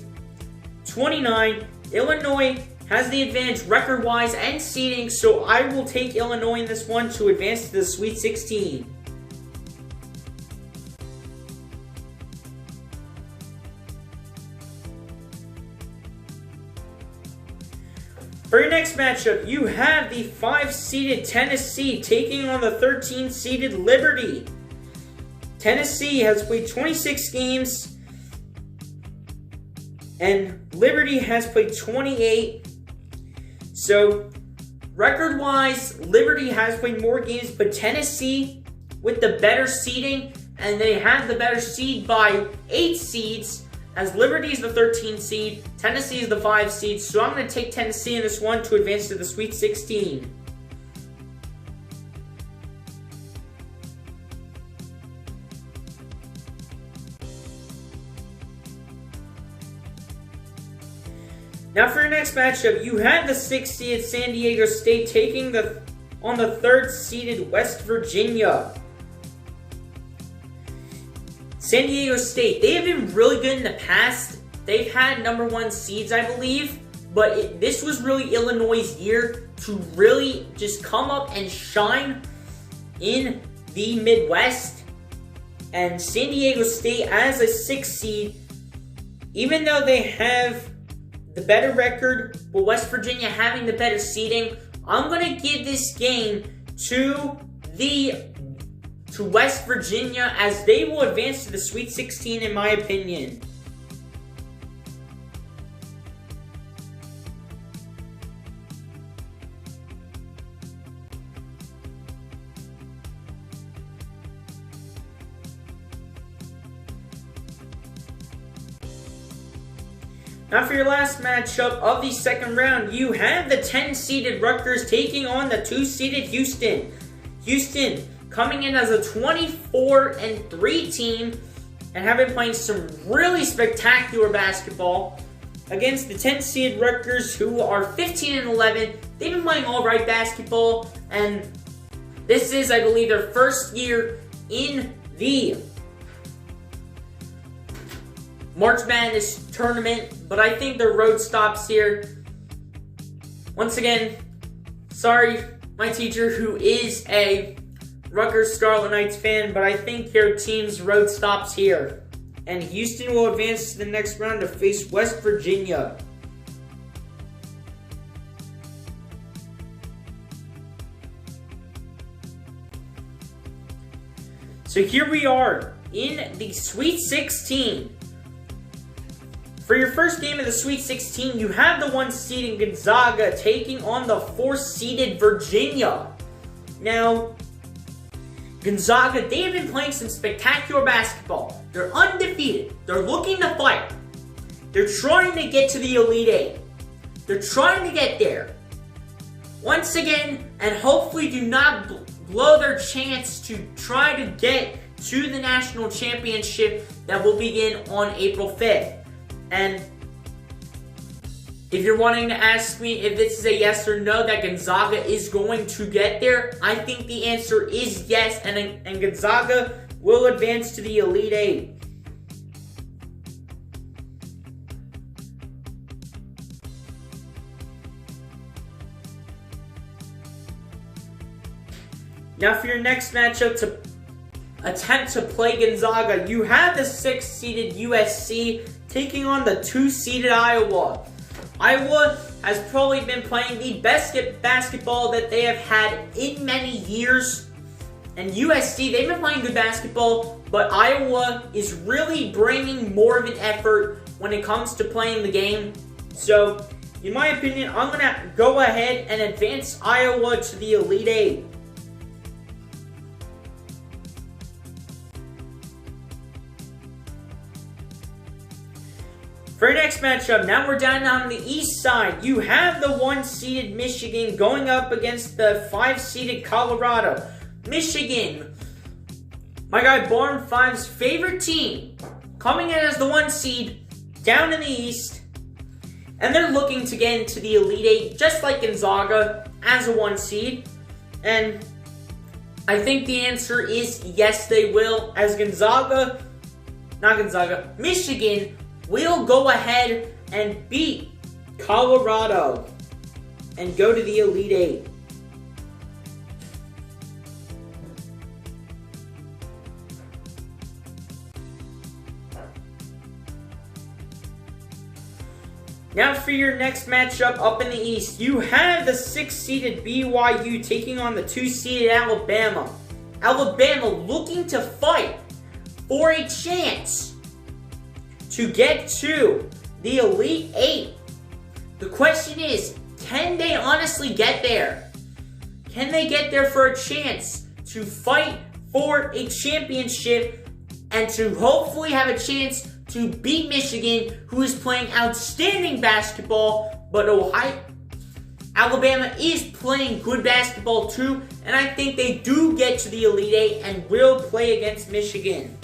29, Illinois has the advantage record-wise and seeding, so I will take Illinois in this one to advance to the Sweet 16. For your next matchup, you have the 5-seeded Tennessee taking on the 13-seeded Liberty. Tennessee has played 26 games, and Liberty has played 28. So, record-wise, Liberty has played more games, but Tennessee, with the better seeding, and they have the better seed by 8 seeds, as Liberty is the 13th seed, Tennessee is the 5 seed, so I'm going to take Tennessee in this one to advance to the Sweet 16. Now for your next matchup, you have the 6th-seeded San Diego State taking on the 3rd-seeded West Virginia. San Diego State, they have been really good in the past. They've had number 1 seeds, I believe, but this was really Illinois' year to really just come up and shine in the Midwest. And San Diego State, as a 6th seed, even though they have the better record, but West Virginia having the better seeding, I'm going to give this game to West Virginia, as they will advance to the Sweet 16 in my opinion. Now for your last matchup of the second round, you have the 10-seeded Rutgers taking on the 2-seeded Houston. Houston coming in as a 24-3 team and have been playing some really spectacular basketball against the 10-seeded Rutgers, who are 15-11. They've been playing all right basketball, and this is, I believe, their first year in the March Madness tournament, but I think their road stops here. Once again, sorry, my teacher, who is a Rutgers Scarlet Knights fan, but I think your team's road stops here. And Houston will advance to the next round to face West Virginia. So here we are in the Sweet 16. For your first game of the Sweet 16, you have the 1-seeded Gonzaga taking on the 4-seeded Virginia. Now, Gonzaga, they have been playing some spectacular basketball. They're undefeated. They're looking to fight. They're trying to get to the Elite Eight. They're trying to get there. Once again, and hopefully do not blow their chance to try to get to the national championship that will begin on April 5th. And if you're wanting to ask me if this is a yes or no that Gonzaga is going to get there, I think the answer is yes, and Gonzaga will advance to the Elite Eight. Now for your next matchup to attempt to play Gonzaga, you have the 6th-seeded USC taking on the 2-seeded Iowa. Iowa has probably been playing the best basketball that they have had in many years. And USC, they've been playing good basketball, but Iowa is really bringing more of an effort when it comes to playing the game. So, in my opinion, I'm going to go ahead and advance Iowa to the Elite Eight. For your next matchup, now we're down on the east side. You have the 1-seeded Michigan going up against the 5-seeded Colorado. Michigan, my guy Barn 5's favorite team, coming in as the 1 seed down in the east. And they're looking to get into the Elite Eight, just like Gonzaga, as a 1 seed. And I think the answer is yes, they will, as Michigan will go ahead and beat Colorado and go to the Elite Eight. Now for your next matchup up in the East, you have the 6-seeded BYU taking on the 2-seeded Alabama. Alabama looking to fight for a chance to get to the Elite Eight. The question is, can they honestly get there? Can they get there for a chance to fight for a championship and to hopefully have a chance to beat Michigan, who is playing outstanding basketball, but Alabama is playing good basketball too, and I think they do get to the Elite Eight and will play against Michigan.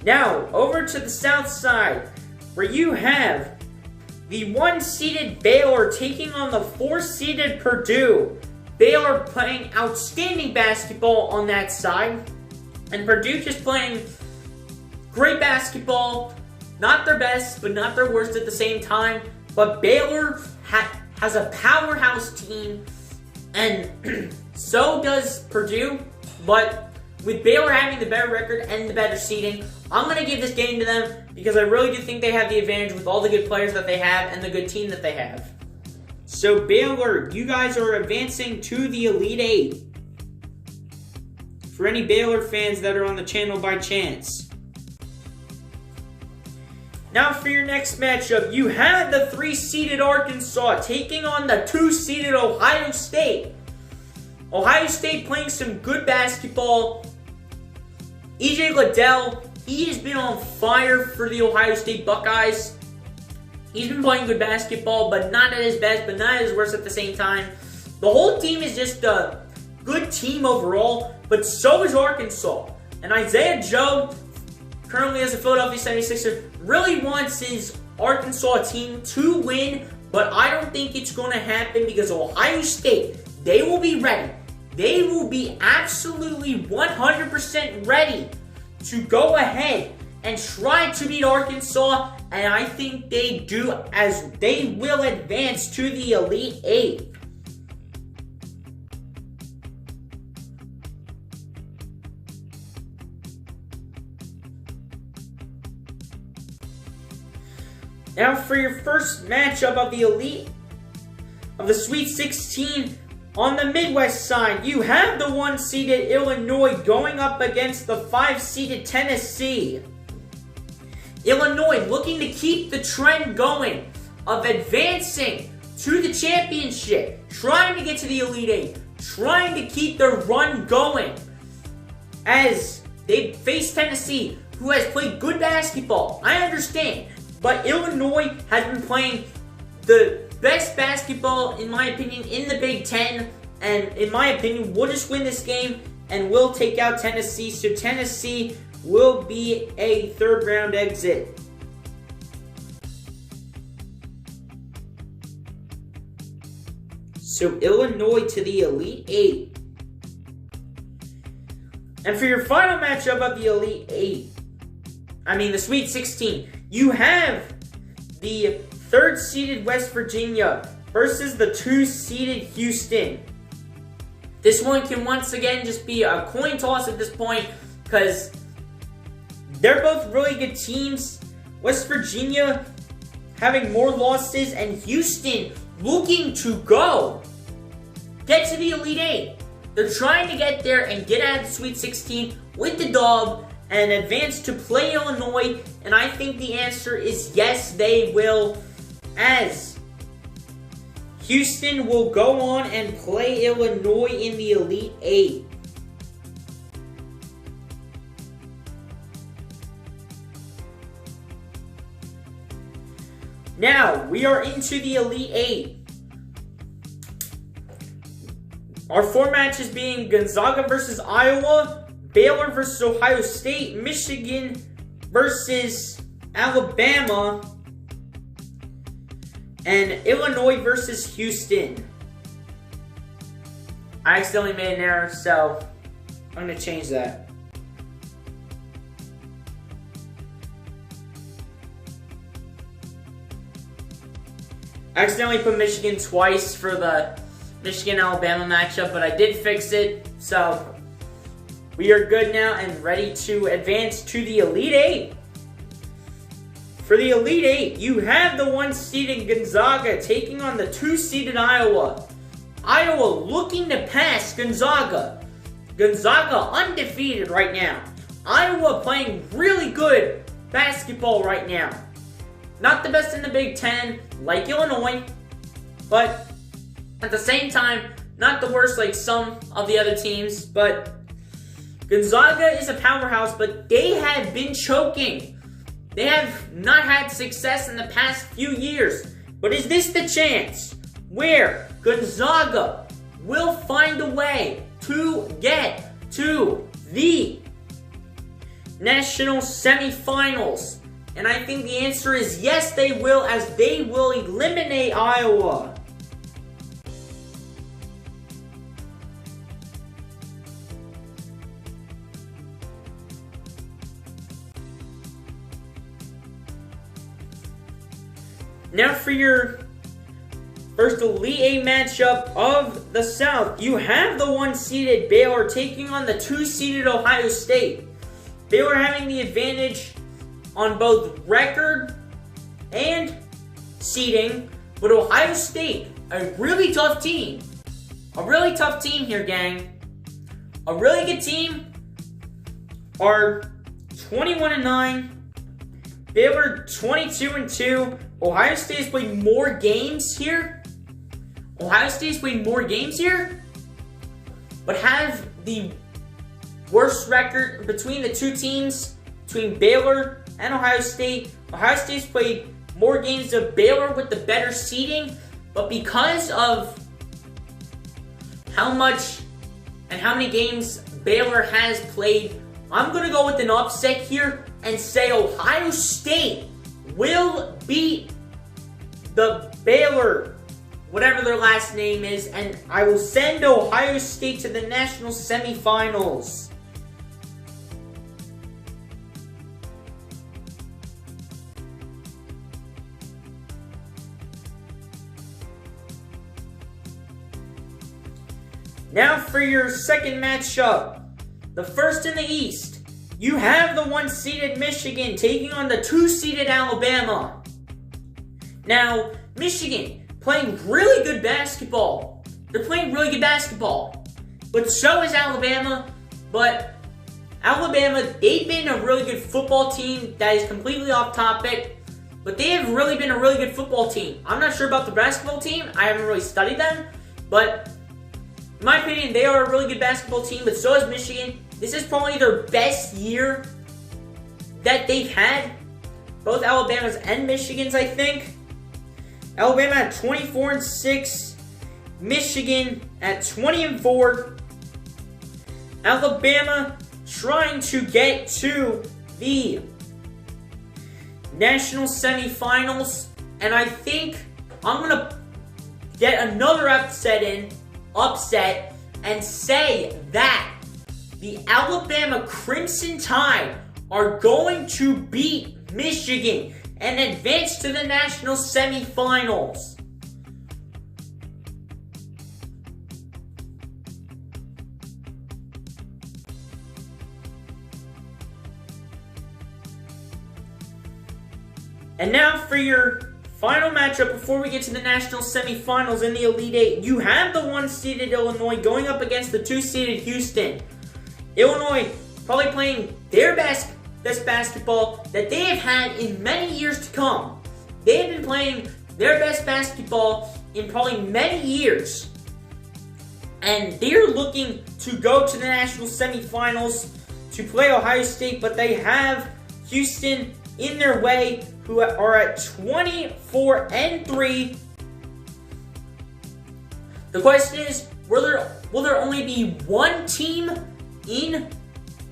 Now, over to the south side, where you have the 1-seeded Baylor taking on the 4-seeded Purdue. Baylor playing outstanding basketball on that side, and Purdue just playing great basketball. Not their best, but not their worst at the same time. But Baylor has a powerhouse team, and so does Purdue. But with Baylor having the better record and the better seeding, I'm going to give this game to them because I really do think they have the advantage with all the good players that they have and the good team that they have. So Baylor, you guys are advancing to the Elite Eight. For any Baylor fans that are on the channel by chance. Now for your next matchup, you have the 3-seeded Arkansas taking on the 2-seeded Ohio State. Ohio State playing some good basketball. EJ Liddell, he has been on fire for the Ohio State Buckeyes. He's been playing good basketball, but not at his best, but not at his worst at the same time. The whole team is just a good team overall, but so is Arkansas. And Isaiah Joe, currently as a Philadelphia 76er, really wants his Arkansas team to win, but I don't think it's going to happen because Ohio State, they will be ready. They will be absolutely 100% ready to go ahead and try to beat Arkansas, and I think they do, as they will advance to the Elite Eight. Now for your first matchup of the Elite, of the Sweet 16, on the Midwest side, you have the 1-seeded Illinois going up against the 5-seeded Tennessee. Illinois looking to keep the trend going of advancing to the championship, trying to get to the Elite Eight, trying to keep their run going as they face Tennessee, who has played good basketball. I understand, but Illinois has been playing the best basketball, in my opinion, in the Big Ten, and in my opinion, we'll just win this game and we'll take out Tennessee. So Tennessee will be a 3rd-round exit. So Illinois to the Elite Eight. And for your final matchup of the Elite Eight, the Sweet 16, you have the 3rd-seeded West Virginia versus the 2-seeded Houston. This one can once again just be a coin toss at this point because they're both really good teams. West Virginia having more losses and Houston looking to go get to the Elite Eight. They're trying to get there and get out of the Sweet 16 with the dub and advance to play Illinois. And I think the answer is yes, they will, as Houston will go on and play Illinois in the Elite Eight. Now, we are into the Elite Eight. Our four matches being Gonzaga versus Iowa, Baylor versus Ohio State, Michigan versus Alabama, and Illinois versus Houston. I accidentally made an error, so I'm going to change that. I accidentally put Michigan twice for the Michigan-Alabama matchup, but I did fix it, so we are good now and ready to advance to the Elite Eight. For the Elite Eight, you have the 1-seeded Gonzaga taking on the 2-seeded Iowa. Iowa looking to pass Gonzaga. Gonzaga undefeated right now. Iowa playing really good basketball right now. Not the best in the Big Ten, like Illinois, but at the same time, not the worst like some of the other teams. But Gonzaga is a powerhouse, but they have been choking. They have not had success in the past few years. But is this the chance where Gonzaga will find a way to get to the national semifinals? And I think the answer is yes, they will, as they will eliminate Iowa. Now for your first Elite Eight matchup of the South, you have the 1-seeded Baylor taking on the 2-seeded Ohio State. Baylor having the advantage on both record and seeding, but Ohio State, a really tough team. A really tough team here, gang. A really good team are 21-9. Baylor 22-2. Ohio State's played more games here. But have the worst record between the two teams, between Baylor and Ohio State. Ohio State's played more games of Baylor with the better seeding, but because of how much and how many games Baylor has played, I'm going to go with an upset here and say Ohio State will beat the Baylor, whatever their last name is, and I will send Ohio State to the national semifinals. Now for your second matchup, the first in the East, you have the 1-seeded Michigan taking on the 2-seeded Alabama. Now, Michigan playing really good basketball. They're playing really good basketball. But so is Alabama. But Alabama, they've been a really good football team. That is completely off topic. But they have really been a really good football team. I'm not sure about the basketball team. I haven't really studied them. But in my opinion, they are a really good basketball team. But so is Michigan. This is probably their best year that they've had. Both Alabama's and Michigan's, I think. Alabama at 24-6. Michigan at 20-4. Alabama trying to get to the national semifinals. And I think I'm going to get another upset and say that the Alabama Crimson Tide are going to beat Michigan and advance to the national semifinals. And now for your final matchup before we get to the national semifinals in the Elite Eight. You have the 1-seeded Illinois going up against the 2-seeded Houston. Illinois probably playing their best basketball that they have had in many years to come. They have been playing their best basketball in probably many years. And they're looking to go to the national semifinals to play Ohio State, but they have Houston in their way, who are at 24-3. The question is, will there only be one team in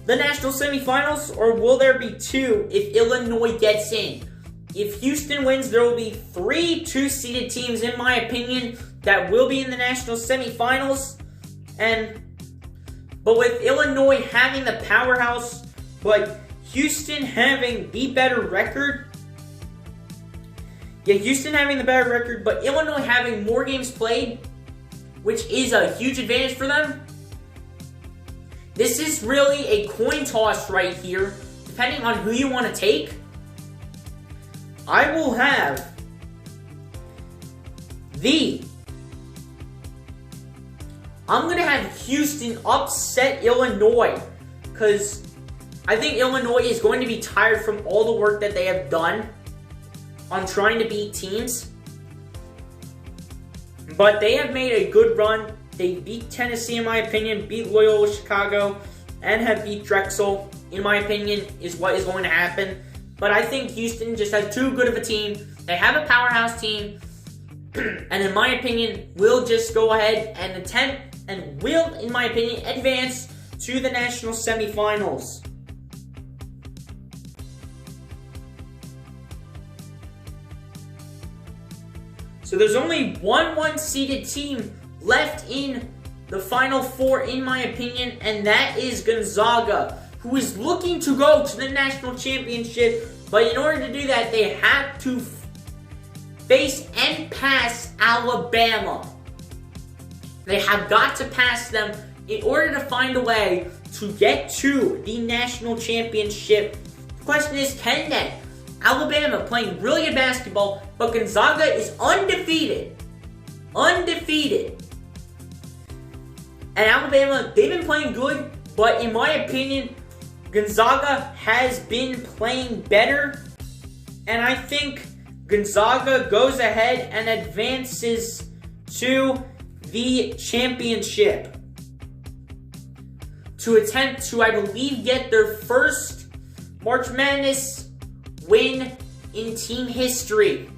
the national semifinals, or will there be two if Illinois gets in? If Houston wins, there will be 3 2-seeded teams, in my opinion, that will be in the national semifinals. But with Illinois having the powerhouse, but Houston having the better record. Yeah, Houston having the better record, but Illinois having more games played, which is a huge advantage for them. This is really a coin toss right here, depending on who you want to take. I will have I'm going to have Houston upset Illinois, because I think Illinois is going to be tired from all the work that they have done on trying to beat teams. But they have made a good run. They beat Tennessee, in my opinion, beat Loyola Chicago, and have beat Drexel, in my opinion, is what is going to happen. But I think Houston just has too good of a team. They have a powerhouse team, and in my opinion, will just go ahead and attempt, and will, in my opinion, advance to the national semifinals. So there's only one 1-seeded team left in the Final Four, in my opinion, and that is Gonzaga, who is looking to go to the national championship. But in order to do that, they have to face and pass Alabama. They have got to pass them in order to find a way to get to the national championship. The question is, can they? Alabama playing really good basketball, but Gonzaga is undefeated. Undefeated. And Alabama, they've been playing good, but in my opinion, Gonzaga has been playing better. And I think Gonzaga goes ahead and advances to the championship to attempt to, I believe, get their first March Madness win in team history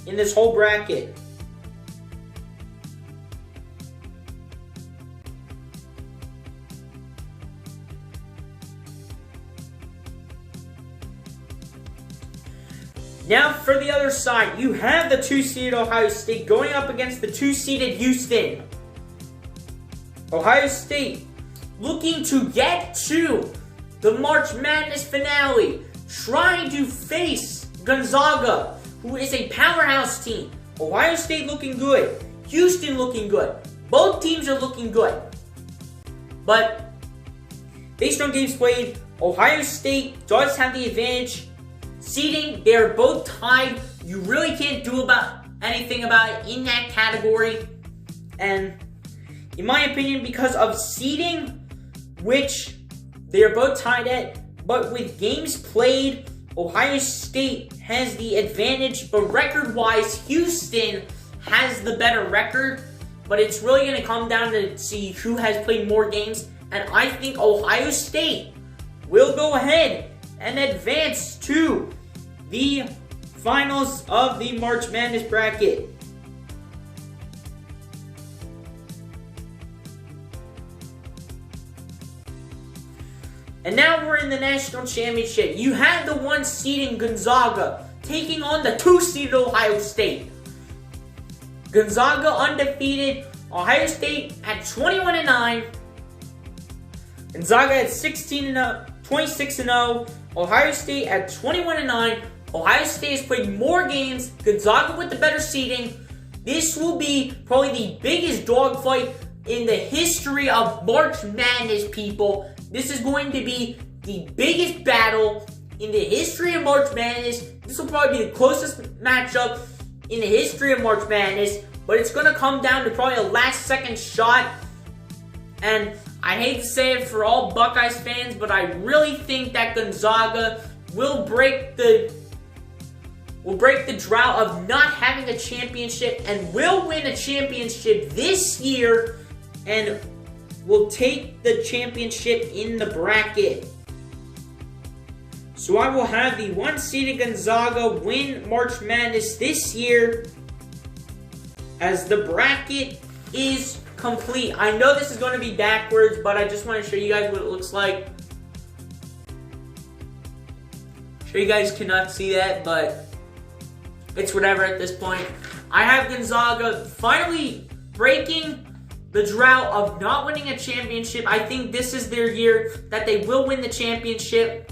in this whole bracket. Now for the other side, you have the 2-seeded Ohio State going up against the 2-seeded Houston. Ohio State looking to get to the March Madness finale, trying to face Gonzaga, who is a powerhouse team. Ohio State looking good. Houston looking good. Both teams are looking good. But based on games played, Ohio State does have the advantage. Seeding, they're both tied. You really can't do anything about it in that category. And in my opinion, because of seeding, which they are both tied at, but with games played, Ohio State has the advantage. But record-wise, Houston has the better record. But it's really going to come down to see who has played more games. And I think Ohio State will go ahead and advance to the finals of the March Madness bracket. And now we're in the national championship. You had the 1-seeded Gonzaga taking on the 2-seeded Ohio State. Gonzaga undefeated. Ohio State at 21-9. Gonzaga at 26-0. Ohio State at 21-9. Ohio State has played more games. Gonzaga with the better seeding. This will be probably the biggest dogfight in the history of March Madness, people. This is going to be the biggest battle in the history of March Madness. This will probably be the closest matchup in the history of March Madness, but it's going to come down to probably a last-second shot. And I hate to say it for all Buckeyes fans, but I really think that Gonzaga will break the drought of not having a championship and will win a championship this year and will take the championship in the bracket. So I will have the 1-seeded Gonzaga win March Madness this year as the bracket is complete. I know this is going to be backwards, but I just want to show you guys what it looks like. Sure you guys cannot see that, but it's whatever at this point. I have Gonzaga finally breaking the drought of not winning a championship. I think this is their year that they will win the championship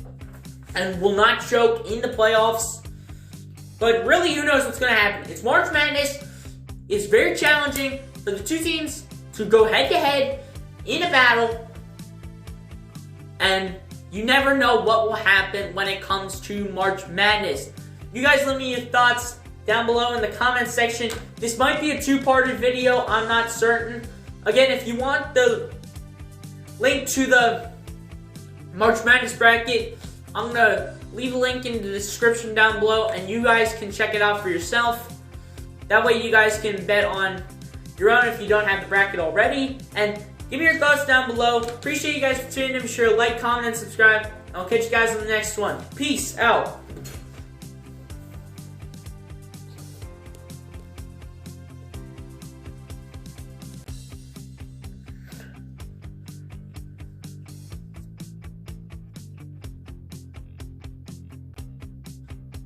and will not choke in the playoffs. But really, who knows what's going to happen? It's March Madness. It's very challenging for the two teams to go head-to-head in a battle. And you never know what will happen when it comes to March Madness. You guys let me your thoughts down below in the comment section. This might be a two-parted video. I'm not certain. Again, if you want the link to the March Madness bracket, I'm going to leave a link in the description down below, and you guys can check it out for yourself. That way you guys can bet on your own if you don't have the bracket already. And give me your thoughts down below. Appreciate you guys for tuning in. Be sure to like, comment, and subscribe. I'll catch you guys in the next one. Peace out.